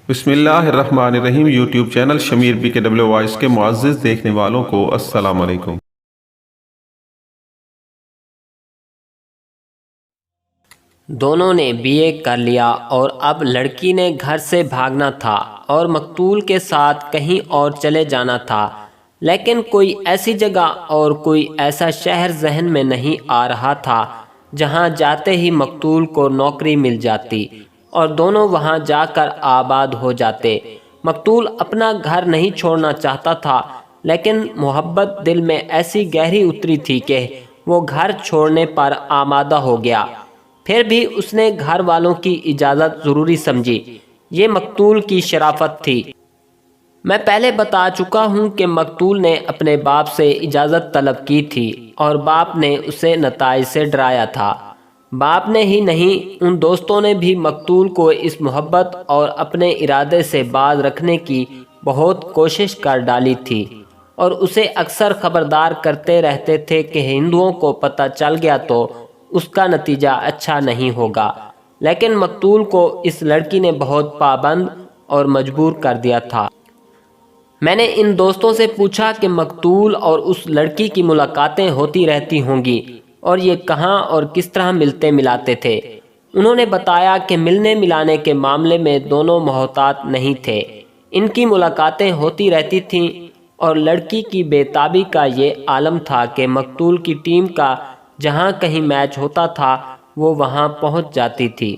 بسم اللہ الرحمن الرحیم۔ یوٹیوب چینل شمیر BKW وائس کے معزز دیکھنے والوں کو السلام علیکم۔ دونوں نے BA کر لیا اور اب لڑکی نے گھر سے بھاگنا تھا اور مقتول کے ساتھ کہیں اور چلے جانا تھا، لیکن کوئی ایسی جگہ اور کوئی ایسا شہر ذہن میں نہیں آ رہا تھا جہاں جاتے ہی مقتول کو نوکری مل جاتی اور دونوں وہاں جا کر آباد ہو جاتے۔ مقتول اپنا گھر نہیں چھوڑنا چاہتا تھا، لیکن محبت دل میں ایسی گہری اتری تھی کہ وہ گھر چھوڑنے پر آمادہ ہو گیا۔ پھر بھی اس نے گھر والوں کی اجازت ضروری سمجھی۔ یہ مقتول کی شرافت تھی۔ میں پہلے بتا چکا ہوں کہ مقتول نے اپنے باپ سے اجازت طلب کی تھی اور باپ نے اسے نتائج سے ڈرایا تھا۔ باپ نے ہی نہیں، ان دوستوں نے بھی مقتول کو اس محبت اور اپنے ارادے سے باز رکھنے کی بہت کوشش کر ڈالی تھی اور اسے اکثر خبردار کرتے رہتے تھے کہ ہندوؤں کو پتہ چل گیا تو اس کا نتیجہ اچھا نہیں ہوگا، لیکن مقتول کو اس لڑکی نے بہت پابند اور مجبور کر دیا تھا۔ میں نے ان دوستوں سے پوچھا کہ مقتول اور اس لڑکی کی ملاقاتیں ہوتی رہتی ہوں گی اور یہ کہاں اور کس طرح ملتے ملاتے تھے۔ انہوں نے بتایا کہ ملنے ملانے کے معاملے میں دونوں محتاط نہیں تھے۔ ان کی ملاقاتیں ہوتی رہتی تھیں اور لڑکی کی بے تابی کا یہ عالم تھا کہ مقتول کی ٹیم کا جہاں کہیں میچ ہوتا تھا وہ وہاں پہنچ جاتی تھی۔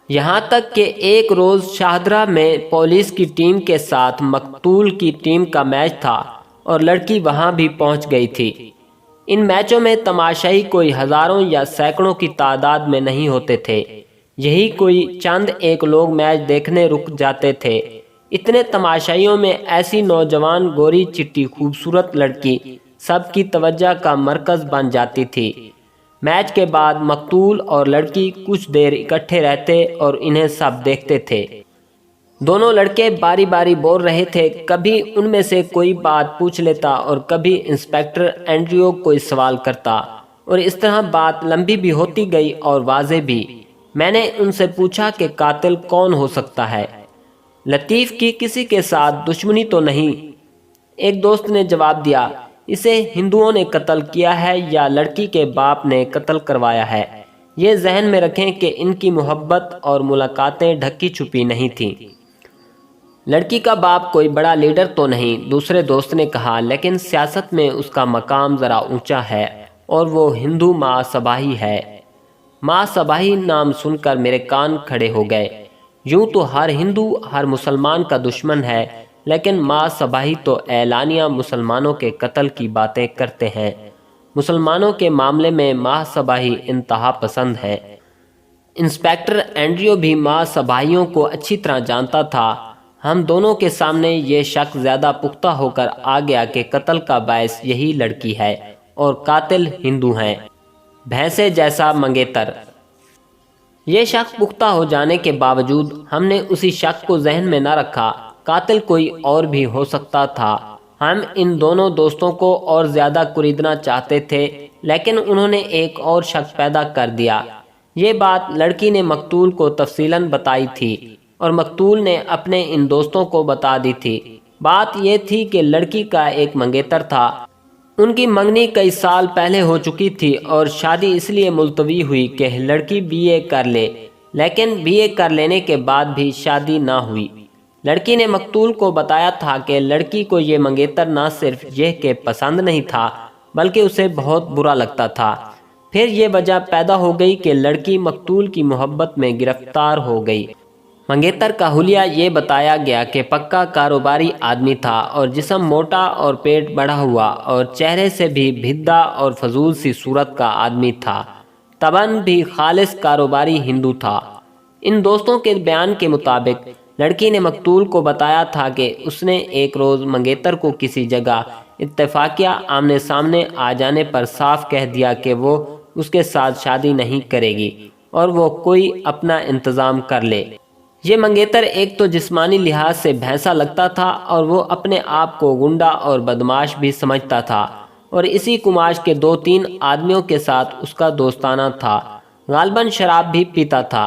یہاں تک کہ ایک روز شاہدرہ میں پولیس کی ٹیم کے ساتھ مقتول کی ٹیم کا میچ تھا اور لڑکی وہاں بھی پہنچ گئی تھی۔ ان میچوں میں تماشائی کوئی ہزاروں یا سینکڑوں کی تعداد میں نہیں ہوتے تھے، یہی کوئی چند ایک لوگ میچ دیکھنے رک جاتے تھے۔ اتنے تماشائیوں میں ایسی نوجوان گوری چٹی خوبصورت لڑکی سب کی توجہ کا مرکز بن جاتی تھی۔ میچ کے بعد مقتول اور لڑکی کچھ دیر اکٹھے رہتے اور انہیں سب دیکھتے تھے۔ دونوں لڑکے باری باری بول رہے تھے، کبھی ان میں سے کوئی بات پوچھ لیتا اور کبھی انسپکٹر اینڈریو کوئی سوال کرتا، اور اس طرح بات لمبی بھی ہوتی گئی اور واضح بھی۔ میں نے ان سے پوچھا کہ قاتل کون ہو سکتا ہے؟ لطیف کی کسی کے ساتھ دشمنی تو نہیں؟ ایک دوست نے جواب دیا، اسے ہندوؤں نے قتل کیا ہے یا لڑکی کے باپ نے قتل کروایا ہے۔ یہ ذہن میں رکھیں کہ ان کی محبت اور ملاقاتیں ڈھکی چھپی نہیں تھیں۔ لڑکی کا باپ کوئی بڑا لیڈر تو نہیں، دوسرے دوست نے کہا، لیکن سیاست میں اس کا مقام ذرا اونچا ہے اور وہ ہندو ماں صباحی ہے۔ ماں صباحی نام سن کر میرے کان کھڑے ہو گئے۔ یوں تو ہر ہندو ہر مسلمان کا دشمن ہے، لیکن ماں صباحی تو اعلانیہ مسلمانوں کے قتل کی باتیں کرتے ہیں۔ مسلمانوں کے معاملے میں ماں صباحی انتہا پسند ہے۔ انسپکٹر اینڈریو بھی ماں صباحیوں کو اچھی طرح جانتا تھا۔ ہم دونوں کے سامنے یہ شک زیادہ پختہ ہو کر آ گیا کہ قتل کا باعث یہی لڑکی ہے اور قاتل ہندو ہیں، بھینسے جیسا منگیتر۔ یہ شک پختہ ہو جانے کے باوجود ہم نے اسی شک کو ذہن میں نہ رکھا، قاتل کوئی اور بھی ہو سکتا تھا۔ ہم ان دونوں دوستوں کو اور زیادہ کریدنا چاہتے تھے، لیکن انہوں نے ایک اور شک پیدا کر دیا۔ یہ بات لڑکی نے مقتول کو تفصیلاً بتائی تھی اور مقتول نے اپنے ان دوستوں کو بتا دی تھی۔ بات یہ تھی کہ لڑکی کا ایک منگیتر تھا۔ ان کی منگنی کئی سال پہلے ہو چکی تھی اور شادی اس لیے ملتوی ہوئی کہ لڑکی BA کر لے، لیکن BA کر لینے کے بعد بھی شادی نہ ہوئی۔ لڑکی نے مقتول کو بتایا تھا کہ لڑکی کو یہ منگیتر نہ صرف یہ کہ پسند نہیں تھا بلکہ اسے بہت برا لگتا تھا۔ پھر یہ وجہ پیدا ہو گئی کہ لڑکی مقتول کی محبت میں گرفتار ہو گئی۔ منگیتر کا حلیہ یہ بتایا گیا کہ پکا کاروباری آدمی تھا اور جسم موٹا اور پیٹ بڑھا ہوا اور چہرے سے بھی بھدا اور فضول سی صورت کا آدمی تھا۔ طبعاً بھی خالص کاروباری ہندو تھا۔ ان دوستوں کے بیان کے مطابق لڑکی نے مقتول کو بتایا تھا کہ اس نے ایک روز منگیتر کو کسی جگہ اتفاقیہ آمنے سامنے آ جانے پر صاف کہہ دیا کہ وہ اس کے ساتھ شادی نہیں کرے گی اور وہ کوئی اپنا انتظام کر لے۔ یہ منگیتر ایک تو جسمانی لحاظ سے بھینسا لگتا تھا اور وہ اپنے آپ کو گنڈا اور بدماش بھی سمجھتا تھا، اور اسی کماش کے 2-3 آدمیوں کے ساتھ اس کا دوستانہ تھا۔ غالباً شراب بھی پیتا تھا۔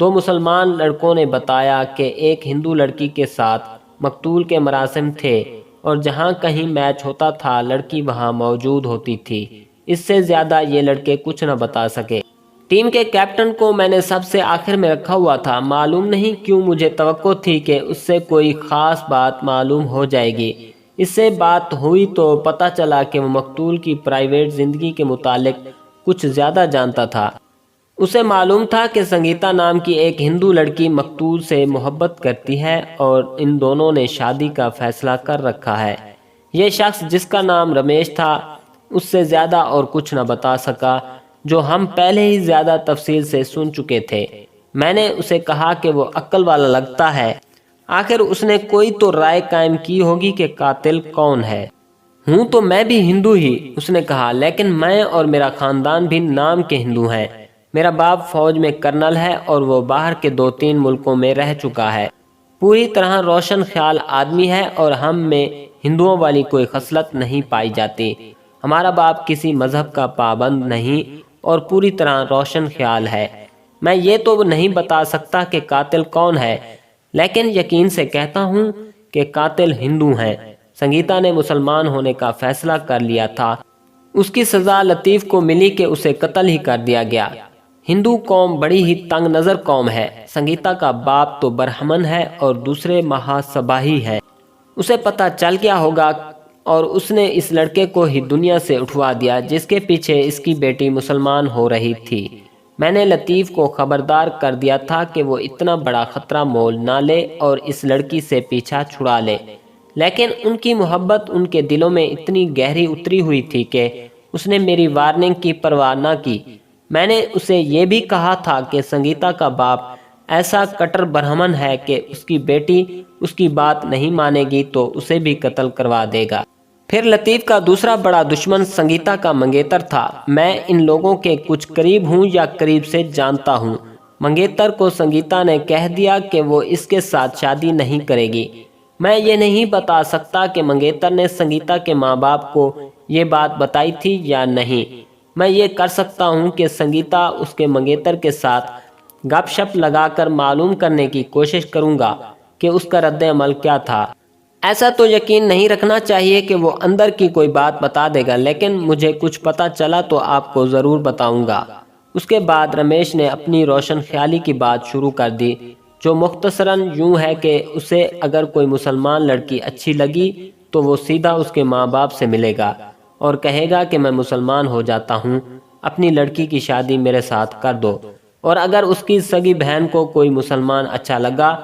دو مسلمان لڑکوں نے بتایا کہ ایک ہندو لڑکی کے ساتھ مقتول کے مراسم تھے اور جہاں کہیں میچ ہوتا تھا لڑکی وہاں موجود ہوتی تھی۔ اس سے زیادہ یہ لڑکے کچھ نہ بتا سکے۔ ٹیم کے کیپٹن کو میں نے سب سے آخر میں رکھا ہوا تھا۔ معلوم نہیں کیوں مجھے توقع تھی کہ اس سے کوئی خاص بات معلوم ہو جائے گی۔ اس سے بات ہوئی تو پتہ چلا کہ وہ مقتول کی پرائیویٹ زندگی کے متعلق کچھ زیادہ جانتا تھا۔ اسے معلوم تھا کہ سنگیتا نام کی ایک ہندو لڑکی مقتول سے محبت کرتی ہے اور ان دونوں نے شادی کا فیصلہ کر رکھا ہے۔ یہ شخص جس کا نام رمیش تھا اس سے زیادہ اور کچھ نہ بتا سکا، جو ہم پہلے ہی زیادہ تفصیل سے سن چکے تھے۔ میں نے اسے کہا کہ وہ عقل والا لگتا ہے، آخر اس نے کوئی تو رائے قائم کی ہوگی کہ قاتل کون ہے۔ ہوں تو میں بھی ہندو ہی، اس نے کہا، لیکن میں اور میرا خاندان بھی نام کے ہندو ہیں۔ میرا باپ فوج میں کرنل ہے اور وہ باہر کے 2-3 ملکوں میں رہ چکا ہے۔ پوری طرح روشن خیال آدمی ہے اور ہم میں ہندوؤں والی کوئی خصلت نہیں پائی جاتی۔ ہمارا باپ کسی مذہب کا پابند نہیں اور پوری طرح روشن خیال ہے۔ میں یہ تو نہیں بتا سکتا کہ قاتل کون ہے، لیکن یقین سے کہتا ہوں کہ قاتل ہندو ہیں۔ سنگیتا نے مسلمان ہونے کا فیصلہ کر لیا تھا۔ اس کی سزا لطیف کو ملی کہ اسے قتل ہی کر دیا گیا۔ ہندو قوم بڑی ہی تنگ نظر قوم ہے۔ سنگیتا کا باپ تو برہمن ہے اور دوسرے مہاسباہی ہیں۔ اسے پتہ چل گیا ہوگا اور اس نے اس لڑکے کو ہی دنیا سے اٹھوا دیا جس کے پیچھے اس کی بیٹی مسلمان ہو رہی تھی۔ میں نے لطیف کو خبردار کر دیا تھا کہ وہ اتنا بڑا خطرہ مول نہ لے اور اس لڑکی سے پیچھا چھڑا لے، لیکن ان کی محبت ان کے دلوں میں اتنی گہری اتری ہوئی تھی کہ اس نے میری وارننگ کی پرواہ نہ کی۔ میں نے اسے یہ بھی کہا تھا کہ سنگیتا کا باپ ایسا کٹر برہمن ہے کہ اس کی بیٹی اس کی بات نہیں مانے گی تو اسے بھی قتل کروا دے گا۔ پھر لطیف کا دوسرا بڑا دشمن سنگیتا کا منگیتر تھا۔ میں ان لوگوں کے کچھ قریب ہوں یا قریب سے جانتا ہوں۔ منگیتر کو سنگیتا نے کہہ دیا کہ وہ اس کے ساتھ شادی نہیں کرے گی۔ میں یہ نہیں بتا سکتا کہ منگیتر نے سنگیتا کے ماں باپ کو یہ بات بتائی تھی یا نہیں۔ میں یہ کر سکتا ہوں کہ سنگیتا اس کے منگیتر کے ساتھ گپ شپ لگا کر معلوم کرنے کی کوشش کروں گا کہ اس کا رد عمل کیا تھا۔ ایسا تو یقین نہیں رکھنا چاہیے کہ وہ اندر کی کوئی بات بتا دے گا، لیکن مجھے کچھ پتہ چلا تو آپ کو ضرور بتاؤں گا۔ اس کے بعد رمیش نے اپنی روشن خیالی کی بات شروع کر دی، جو مختصراً یوں ہے کہ اسے اگر کوئی مسلمان لڑکی اچھی لگی تو وہ سیدھا اس کے ماں باپ سے ملے گا اور کہے گا کہ میں مسلمان ہو جاتا ہوں، اپنی لڑکی کی شادی میرے ساتھ کر دو۔ اور اگر اس کی سگی بہن کو کوئی مسلمان اچھا لگا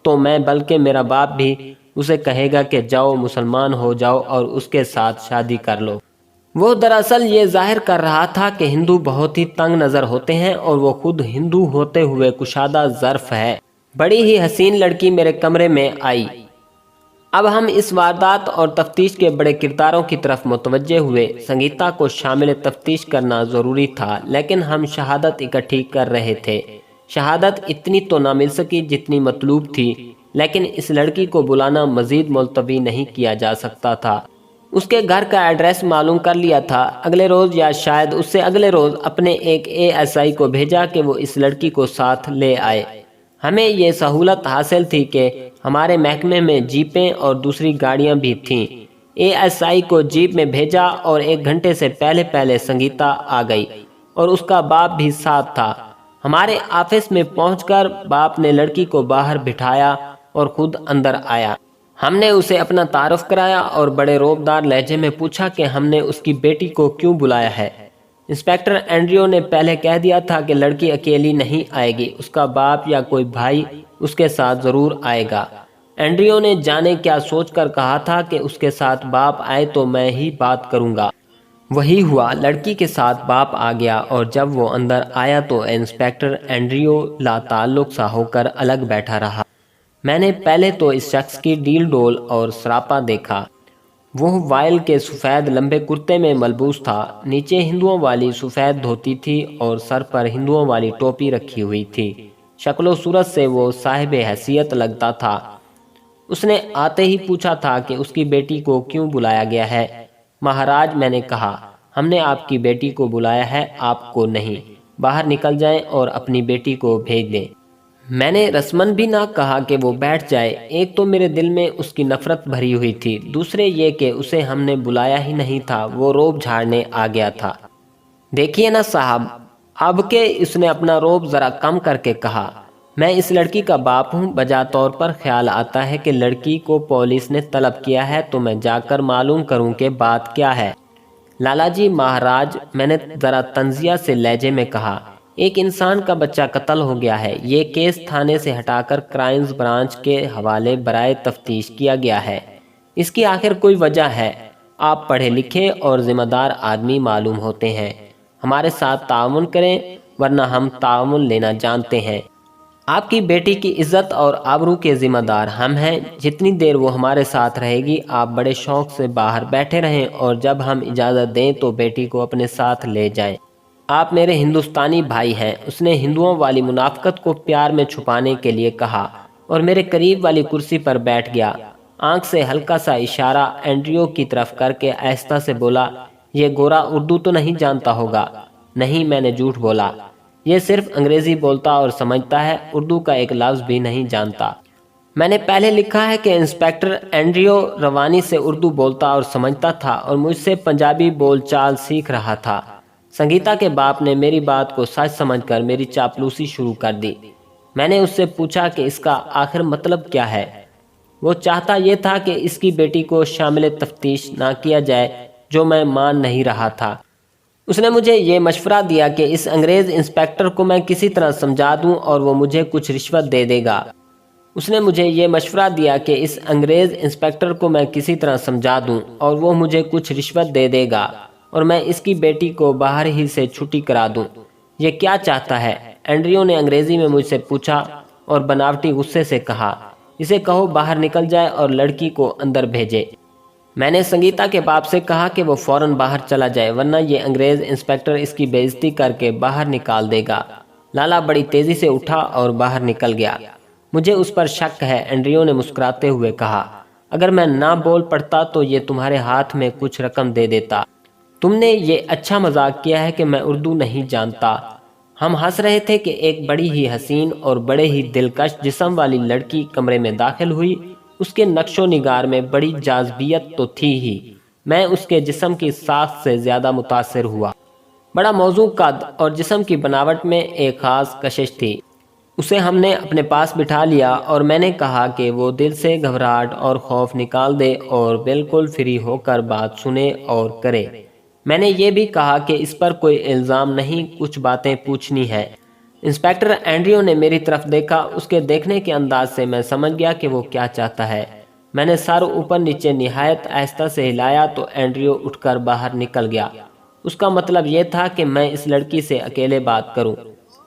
تو میں بلکہ میرا باپ بھی اسے کہے گا کہ جاؤ مسلمان ہو جاؤ اور اس کے ساتھ شادی کر لو۔ وہ دراصل یہ ظاہر کر رہا تھا کہ ہندو بہت ہی تنگ نظر ہوتے ہیں اور وہ خود ہندو ہوتے ہوئے کشادہ ظرف ہے۔ بڑی ہی حسین لڑکی میرے کمرے میں آئی۔ اب ہم اس واردات اور تفتیش کے بڑے کرداروں کی طرف متوجہ ہوئے۔ سنگیتا کو شامل تفتیش کرنا ضروری تھا، لیکن ہم شہادت اکٹھی کر رہے تھے۔ شہادت اتنی تو نہ مل سکی جتنی مطلوب تھی، لیکن اس لڑکی کو بلانا مزید ملتوی نہیں کیا جا سکتا تھا۔ اس کے گھر کا ایڈریس معلوم کر لیا تھا۔ اگلے روز یا شاید اس سے اگلے روز اپنے ایک ASI کو بھیجا کہ وہ اس لڑکی کو ساتھ لے آئے۔ ہمیں یہ سہولت حاصل تھی کہ ہمارے محکمے میں جیپیں اور دوسری گاڑیاں بھی تھیں۔ ASI کو جیپ میں بھیجا اور 1 گھنٹے سے پہلے سنگیتا آ گئی اور اس کا باپ بھی ساتھ تھا۔ ہمارے آفس میں پہنچ کر باپ نے لڑکی کو باہر بٹھایا اور خود اندر آیا۔ ہم نے اسے اپنا تعارف کرایا اور بڑے روبدار لہجے میں پوچھا کہ ہم نے اس کی بیٹی کو کیوں بلایا ہے۔ انسپیکٹر اینڈریو نے پہلے کہہ دیا تھا کہ لڑکی اکیلی نہیں آئے گی، اس کا باپ یا کوئی بھائی اس کے ساتھ ضرور آئے گا۔ اینڈریو نے جانے کیا سوچ کر کہا تھا کہ اس کے ساتھ باپ آئے تو میں ہی بات کروں گا۔ وہی ہوا، لڑکی کے ساتھ باپ آ گیا اور جب وہ اندر آیا تو انسپیکٹر اینڈریو لا تعلق سا ہو کر الگ بیٹھا رہا۔ میں نے پہلے تو اس شخص کی ڈیل ڈول اور سراپا دیکھا۔ وہ وائل کے سفید لمبے کرتے میں ملبوس تھا، نیچے ہندوؤں والی سفید دھوتی تھی اور سر پر ہندوؤں والی ٹوپی رکھی ہوئی تھی۔ شکل و صورت سے وہ صاحب حیثیت لگتا تھا۔ اس نے آتے ہی پوچھا تھا کہ اس کی بیٹی کو کیوں بلایا گیا ہے۔ مہاراج، میں نے کہا، ہم نے آپ کی بیٹی کو بلایا ہے، آپ کو نہیں۔ باہر نکل جائیں اور اپنی بیٹی کو بھیج دیں۔ میں نے رسمن بھی نہ کہا کہ وہ بیٹھ جائے۔ ایک تو میرے دل میں اس کی نفرت بھری ہوئی تھی، دوسرے یہ کہ اسے ہم نے بلایا ہی نہیں تھا، وہ روب جھاڑنے آ گیا تھا۔ دیکھیے نا صاحب، اب کہ اس نے اپنا روب ذرا کم کر کے کہا، میں اس لڑکی کا باپ ہوں، بجا طور پر خیال آتا ہے کہ لڑکی کو پولیس نے طلب کیا ہے تو میں جا کر معلوم کروں کہ بات کیا ہے۔ لالا جی مہاراج، میں نے ذرا تنزیہ سے لہجے میں کہا، ایک انسان کا بچہ قتل ہو گیا ہے، یہ کیس تھانے سے ہٹا کر کرائمز برانچ کے حوالے برائے تفتیش کیا گیا ہے، اس کی آخر کوئی وجہ ہے؟ آپ پڑھے لکھے اور ذمہ دار آدمی معلوم ہوتے ہیں، ہمارے ساتھ تعاون کریں ورنہ ہم تعاون لینا جانتے ہیں۔ آپ کی بیٹی کی عزت اور آبرو کے ذمہ دار ہم ہیں، جتنی دیر وہ ہمارے ساتھ رہے گی آپ بڑے شوق سے باہر بیٹھے رہیں اور جب ہم اجازت دیں تو بیٹی کو اپنے ساتھ لے جائیں۔ آپ میرے ہندوستانی بھائی ہیں، اس نے ہندوؤں والی منافقت کو پیار میں چھپانے کے لیے کہا اور میرے قریب والی کرسی پر بیٹھ گیا۔ آنکھ سے ہلکا سا اشارہ اینڈریو کی طرف کر کے آہستہ سے بولا، یہ گورا اردو تو نہیں جانتا ہوگا؟ نہیں، میں نے جھوٹ بولا، یہ صرف انگریزی بولتا اور سمجھتا ہے، اردو کا ایک لفظ بھی نہیں جانتا۔ میں نے پہلے لکھا ہے کہ انسپیکٹر اینڈریو روانی سے اردو بولتا اور سمجھتا تھا اور مجھ سے پنجابی بول چال سیکھ رہا تھا۔ سنگیتا کے باپ نے میری بات کو سچ سمجھ کر میری چاپلوسی شروع کر دی۔ میں نے اس سے پوچھا کہ اس کا آخر مطلب کیا ہے؟ وہ چاہتا یہ تھا کہ اس کی بیٹی کو شامل تفتیش نہ کیا جائے، جو میں مان نہیں رہا تھا۔ اس نے مجھے یہ مشورہ دیا کہ اس انگریز انسپیکٹر کو میں کسی طرح سمجھا دوں اور وہ مجھے کچھ رشوت دے دے گا۔ اور میں اس کی بیٹی کو باہر ہی سے چھٹی کرا دوں۔ یہ کیا چاہتا ہے؟ اینڈریو نے انگریزی میں مجھ سے پوچھا اور بناوٹی غصے سے کہا، اسے کہو باہر نکل جائے اور لڑکی کو اندر بھیجے۔ میں نے سنگیتا کے باپ سے کہا کہ وہ فوراً باہر چلا جائے ورنہ یہ انگریز انسپیکٹر اس کی بے عزتی کر کے باہر نکال دے گا۔ لالا بڑی تیزی سے اٹھا اور باہر نکل گیا۔ مجھے اس پر شک ہے، اینڈریو نے مسکراتے ہوئے کہا، اگر میں نہ بول پڑتا تو یہ تمہارے ہاتھ میں کچھ رقم دے دیتا۔ تم نے یہ اچھا مذاق کیا ہے کہ میں اردو نہیں جانتا۔ ہم ہنس رہے تھے کہ ایک بڑی ہی حسین اور بڑے ہی دلکش جسم والی لڑکی کمرے میں داخل ہوئی۔ اس کے نقش و نگار میں بڑی جاذبیت تو تھی ہی، میں اس کے جسم کی ساخت سے زیادہ متاثر ہوا۔ بڑا موزوں قد اور جسم کی بناوٹ میں ایک خاص کشش تھی۔ اسے ہم نے اپنے پاس بٹھا لیا اور میں نے کہا کہ وہ دل سے گھبراہٹ اور خوف نکال دے اور بالکل فری ہو کر بات سنے اور کرے۔ میں نے یہ بھی کہا کہ اس پر کوئی الزام نہیں، کچھ باتیں پوچھنی ہے۔ انسپیکٹر اینڈریو نے میری طرف دیکھا، اس کے دیکھنے کے انداز سے میں سمجھ گیا کہ وہ کیا چاہتا ہے۔ میں نے سر اوپر نیچے نہایت آہستہ سے ہلایا تو اینڈریو اٹھ کر باہر نکل گیا۔ اس کا مطلب یہ تھا کہ میں اس لڑکی سے اکیلے بات کروں۔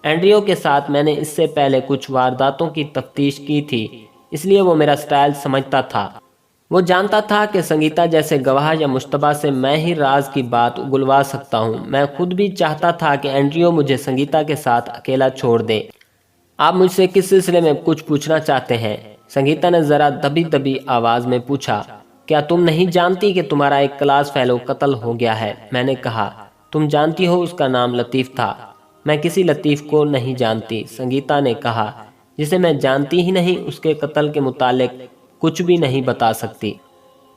اینڈریو کے ساتھ میں نے اس سے پہلے کچھ وارداتوں کی تفتیش کی تھی، اس لیے وہ میرا سٹائل سمجھتا تھا۔ وہ جانتا تھا کہ سنگیتا جیسے گواہ یا مشتبہ سے میں ہی راز کی بات اگلوا سکتا ہوں۔ میں خود بھی چاہتا تھا کہ اینڈریو مجھے سنگیتا کے ساتھ اکیلا چھوڑ دے۔ آپ مجھ سے کس سلسلے میں کچھ پوچھنا چاہتے ہیں؟ سنگیتا نے ذرا دبی دبی آواز میں پوچھا۔ کیا تم نہیں جانتی کہ تمہارا ایک کلاس فیلو قتل ہو گیا ہے؟ میں نے کہا، تم جانتی ہو اس کا نام لطیف تھا۔ میں کسی لطیف کو نہیں جانتی، سنگیتا نے کہا، جسے میں جانتی ہی نہیں اس کے قتل کے متعلق کچھ بھی نہیں بتا سکتی۔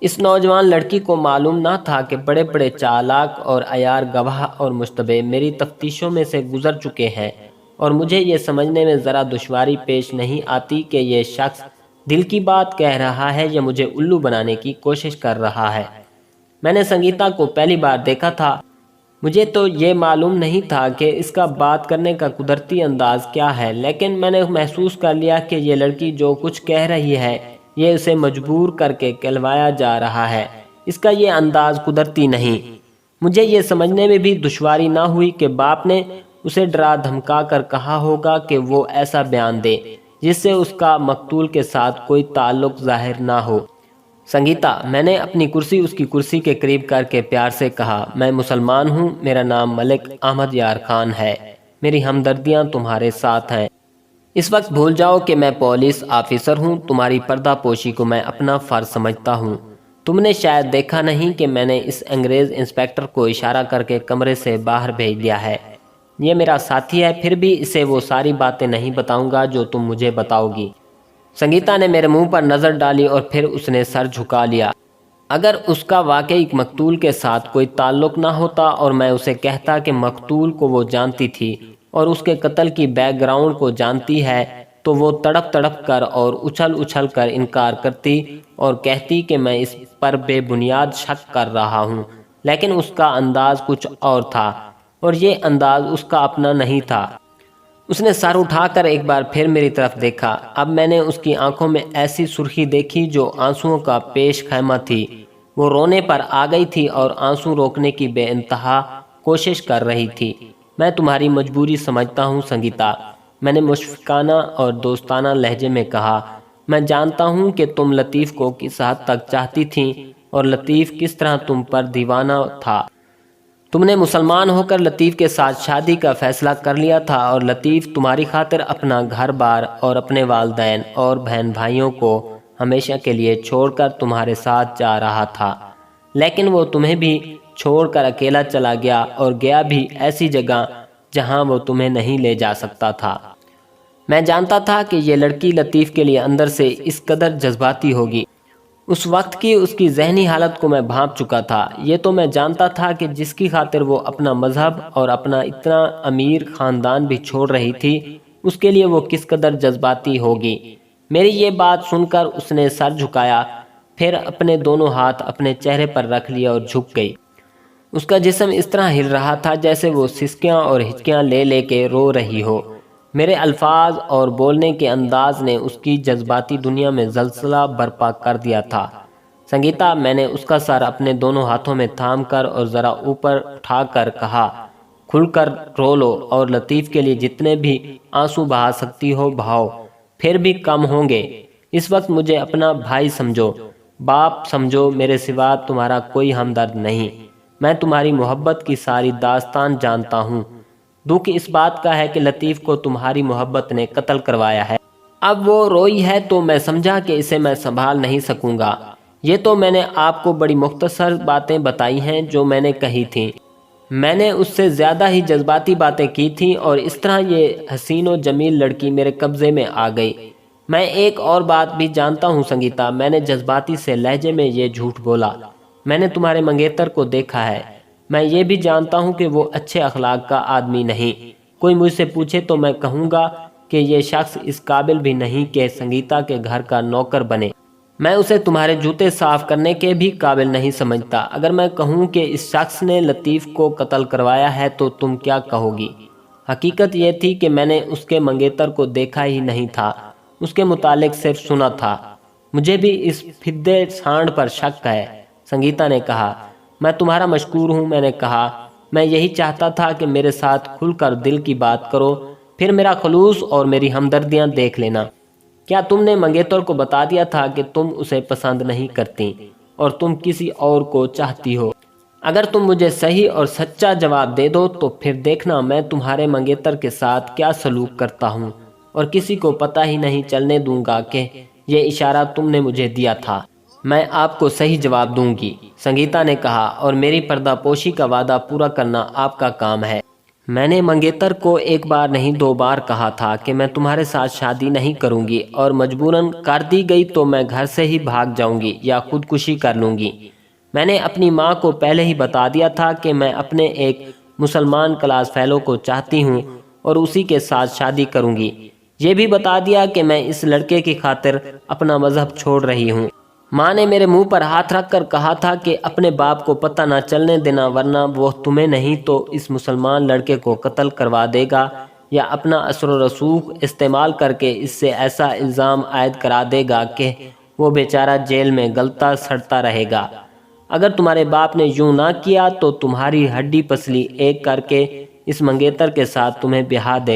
اس نوجوان لڑکی کو معلوم نہ تھا کہ بڑے بڑے چالاک اور عیار گواہ اور مشتبہ میری تفتیشوں میں سے گزر چکے ہیں اور مجھے یہ سمجھنے میں ذرا دشواری پیش نہیں آتی کہ یہ شخص دل کی بات کہہ رہا ہے یا مجھے الو بنانے کی کوشش کر رہا ہے۔ میں نے سنگیتا کو پہلی بار دیکھا تھا، مجھے تو یہ معلوم نہیں تھا کہ اس کا بات کرنے کا قدرتی انداز کیا ہے، لیکن میں نے محسوس کر لیا کہ یہ لڑکی جو کچھ کہہ رہی ہے یہ اسے مجبور کر کے کہلوایا جا رہا ہے، اس کا یہ انداز قدرتی نہیں۔ مجھے یہ سمجھنے میں بھی دشواری نہ ہوئی کہ باپ نے اسے ڈرا دھمکا کر کہا ہوگا کہ وہ ایسا بیان دے جس سے اس کا مقتول کے ساتھ کوئی تعلق ظاہر نہ ہو۔ سنگیتا، میں نے اپنی کرسی اس کی کرسی کے قریب کر کے پیار سے کہا، میں مسلمان ہوں، میرا نام ملک احمد یار خان ہے، میری ہمدردیاں تمہارے ساتھ ہیں۔ اس وقت بھول جاؤ کہ میں پولیس آفیسر ہوں، تمہاری پردہ پوشی کو میں اپنا فرض سمجھتا ہوں۔ تم نے شاید دیکھا نہیں کہ میں نے اس انگریز انسپیکٹر کو اشارہ کر کے کمرے سے باہر بھیج دیا ہے۔ یہ میرا ساتھی ہے، پھر بھی اسے وہ ساری باتیں نہیں بتاؤں گا جو تم مجھے بتاؤ گی۔ سنگیتا نے میرے منہ پر نظر ڈالی اور پھر اس نے سر جھکا لیا۔ اگر اس کا واقعی مقتول کے ساتھ کوئی تعلق نہ ہوتا اور میں اسے کہتا کہ مقتول کو وہ جانتی تھی اور اس کے قتل کی بیک گراؤنڈ کو جانتی ہے، تو وہ تڑپ تڑپ کر اور اچھل اچھل کر انکار کرتی اور کہتی کہ میں اس پر بے بنیاد شک کر رہا ہوں۔ لیکن اس کا انداز کچھ اور تھا، اور یہ انداز اس کا اپنا نہیں تھا۔ اس نے سر اٹھا کر ایک بار پھر میری طرف دیکھا۔ اب میں نے اس کی آنکھوں میں ایسی سرخی دیکھی جو آنسوؤں کا پیش خیمہ تھی۔ وہ رونے پر آ گئی تھی اور آنسو روکنے کی بے انتہا کوشش کر رہی تھی۔ میں تمہاری مجبوری سمجھتا ہوں سنگیتا، میں نے مشفقانہ اور دوستانہ لہجے میں کہا۔ میں جانتا ہوں کہ تم لطیف کو کس حد تک چاہتی تھیں اور لطیف کس طرح تم پر دیوانہ تھا۔ تم نے مسلمان ہو کر لطیف کے ساتھ شادی کا فیصلہ کر لیا تھا اور لطیف تمہاری خاطر اپنا گھر بار اور اپنے والدین اور بہن بھائیوں کو ہمیشہ کے لیے چھوڑ کر تمہارے ساتھ جا رہا تھا، لیکن وہ تمہیں بھی چھوڑ کر اکیلا چلا گیا، اور گیا بھی ایسی جگہ جہاں وہ تمہیں نہیں لے جا سکتا تھا۔ میں جانتا تھا کہ یہ لڑکی لطیف کے لیے اندر سے اس قدر جذباتی ہوگی۔ اس وقت کی اس کی ذہنی حالت کو میں بھانپ چکا تھا۔ یہ تو میں جانتا تھا کہ جس کی خاطر وہ اپنا مذہب اور اپنا اتنا امیر خاندان بھی چھوڑ رہی تھی، اس کے لیے وہ کس قدر جذباتی ہوگی۔ میری یہ بات سن کر اس نے سر جھکایا، پھر اپنے دونوں ہاتھ اپنے چہرے پر رکھ لیا اور جھک گئی۔ اس کا جسم اس طرح ہل رہا تھا جیسے وہ سسکیاں اور ہچکیاں لے لے کے رو رہی ہو۔ میرے الفاظ اور بولنے کے انداز نے اس کی جذباتی دنیا میں زلزلہ برپا کر دیا تھا۔ سنگیتا، میں نے اس کا سر اپنے دونوں ہاتھوں میں تھام کر اور ذرا اوپر اٹھا کر کہا، کھل کر رو لو اور لطیف کے لیے جتنے بھی آنسو بہا سکتی ہو بہاؤ، پھر بھی کم ہوں گے۔ اس وقت مجھے اپنا بھائی سمجھو، باپ سمجھو، میرے سوا تمہارا کوئی ہمدرد نہیں۔ میں تمہاری محبت کی ساری داستان جانتا ہوں۔ دکھ اس بات کا ہے کہ لطیف کو تمہاری محبت نے قتل کروایا ہے۔ اب وہ روئی ہے تو میں سمجھا کہ اسے میں سنبھال نہیں سکوں گا۔ یہ تو میں نے آپ کو بڑی مختصر باتیں بتائی ہیں جو میں نے کہی تھیں۔ میں نے اس سے زیادہ ہی جذباتی باتیں کی تھیں، اور اس طرح یہ حسین و جمیل لڑکی میرے قبضے میں آ گئی۔ میں ایک اور بات بھی جانتا ہوں سنگیتا، میں نے جذباتی سے لہجے میں یہ جھوٹ بولا۔ میں نے تمہارے منگیتر کو دیکھا ہے۔ میں یہ بھی جانتا ہوں کہ وہ اچھے اخلاق کا آدمی نہیں۔ کوئی مجھ سے پوچھے تو میں کہوں گا کہ یہ شخص اس قابل بھی نہیں کہ سنگیتا کے گھر کا نوکر بنے۔ میں اسے تمہارے جوتے صاف کرنے کے بھی قابل نہیں سمجھتا۔ اگر میں کہوں کہ اس شخص نے لطیف کو قتل کروایا ہے تو تم کیا کہو گی؟ حقیقت یہ تھی کہ میں نے اس کے منگیتر کو دیکھا ہی نہیں تھا، اس کے متعلق صرف سنا تھا۔ مجھے بھی اس پھدے سانڈ پر شک ہے، سنگیتا نے کہا۔ میں تمہارا مشکور ہوں، میں نے کہا۔ میں یہی چاہتا تھا کہ میرے ساتھ کھل کر دل کی بات کرو، پھر میرا خلوص اور میری ہمدردیاں دیکھ لینا۔ کیا تم نے منگیتر کو بتا دیا تھا کہ تم اسے پسند نہیں کرتی اور تم کسی اور کو چاہتی ہو؟ اگر تم مجھے صحیح اور سچا جواب دے دو تو پھر دیکھنا میں تمہارے منگیتر کے ساتھ کیا سلوک کرتا ہوں، اور کسی کو پتہ ہی نہیں چلنے دوں گا کہ یہ اشارہ تم نے مجھے دیا تھا۔ میں آپ کو صحیح جواب دوں گی، سنگیتا نے کہا، اور میری پردہ پوشی کا وعدہ پورا کرنا آپ کا کام ہے۔ میں نے منگیتر کو ایک بار نہیں 2 بار کہا تھا کہ میں تمہارے ساتھ شادی نہیں کروں گی، اور مجبوراً کر دی گئی تو میں گھر سے ہی بھاگ جاؤں گی یا خودکشی کر لوں گی۔ میں نے اپنی ماں کو پہلے ہی بتا دیا تھا کہ میں اپنے ایک مسلمان کلاس فیلو کو چاہتی ہوں اور اسی کے ساتھ شادی کروں گی۔ یہ بھی بتا دیا کہ میں اس لڑکے کی خاطر اپنا مذہب چھوڑ رہی ہوں۔ ماں نے میرے منہ پر ہاتھ رکھ کر کہا تھا کہ اپنے باپ کو پتہ نہ چلنے دینا، ورنہ وہ تمہیں نہیں تو اس مسلمان لڑکے کو قتل کروا دے گا، یا اپنا اثر و رسوخ استعمال کر کے اس سے ایسا الزام عائد کرا دے گا کہ وہ بیچارہ جیل میں گلتا سڑتا رہے گا۔ اگر تمہارے باپ نے یوں نہ کیا تو تمہاری ہڈی پسلی ایک کر کے اس منگیتر کے ساتھ تمہیں بیاہ دے